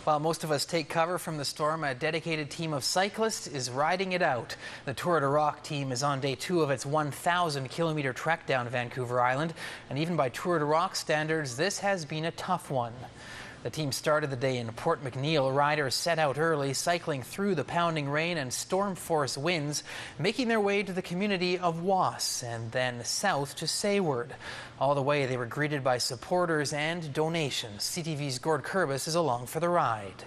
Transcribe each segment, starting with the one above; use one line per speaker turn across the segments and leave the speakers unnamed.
While most of us take cover from the storm, a dedicated team of cyclists is riding it out. The Tour de Rock team is on day 2 of its 1,000-kilometer trek down Vancouver Island, and even by Tour de Rock standards, this has been a tough one. The team started the day in Port McNeill. Riders set out early, cycling through the pounding rain and storm force winds, making their way to the community of Woss and then south to Sayward. All the way, they were greeted by supporters and donations. CTV's Gord Kurbis is along for the ride.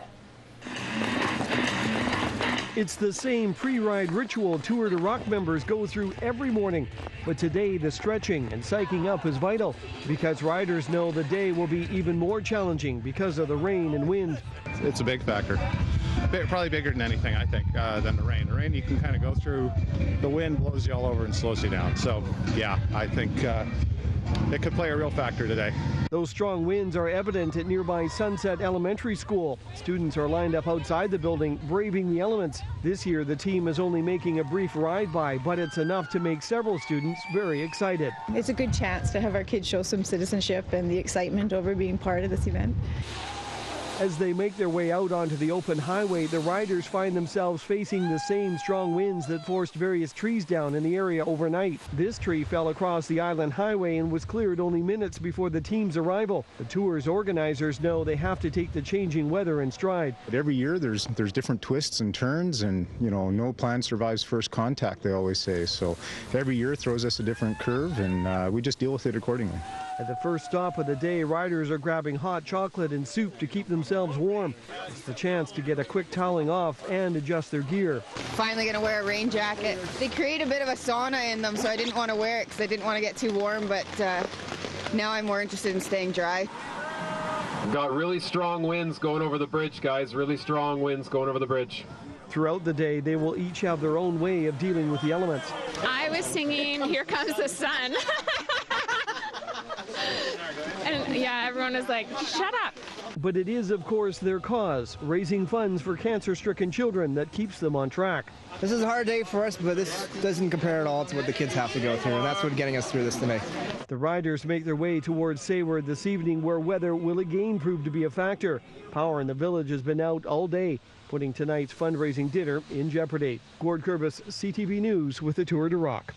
It's the same pre-ride ritual Tour de Rock members go through every morning. But today, the stretching and psyching up is vital because riders know the day will be even more challenging because of the rain and wind.
It's a big factor. Probably bigger than anything, I think, than the rain. The rain, you can kind of go through. The wind blows you all over and slows you down. So, yeah, I think it could play a real factor today.
Those strong winds are evident at nearby Sunset Elementary School. Students are lined up outside the building, braving the elements. This year, the team is only making a brief ride-by, but it's enough to make several students very excited.
It's a good chance to have our kids show some citizenship and the excitement over being part of this event.
As they make their way out onto the open highway, the riders find themselves facing the same strong winds that forced various trees down in the area overnight. This tree fell across the island highway and was cleared only minutes before the team's arrival. The tour's organizers know they have to take the changing weather in stride.
But every year there's different twists and turns, and no plan survives first contact, they always say. So every year throws us a different curve, and we just deal with it accordingly.
At the first stop of the day, riders are grabbing hot chocolate and soup to keep themselves warm. It's the chance to get a quick toweling off and adjust their gear.
Finally going to wear a rain jacket. They create a bit of a sauna in them, so I didn't want to wear it because I didn't want to get too warm, but now I'm more interested in staying dry.
Got really strong winds going over the bridge, guys. Really strong winds going over the bridge.
Throughout the day, they will each have their own way of dealing with the elements.
I was singing "Here Comes the Sun." And yeah, everyone was like, shut up.
But it is, of course, their cause, raising funds for cancer-stricken children, that keeps them on track.
This is a hard day for us, but this doesn't compare at all to what the kids have to go through, and that's what's getting us through this today.
The riders make their way towards Sayward this evening, where weather will again prove to be a factor. Power in the village has been out all day, putting tonight's fundraising dinner in jeopardy. Gord Kurbis, CTV News with the Tour de Rock.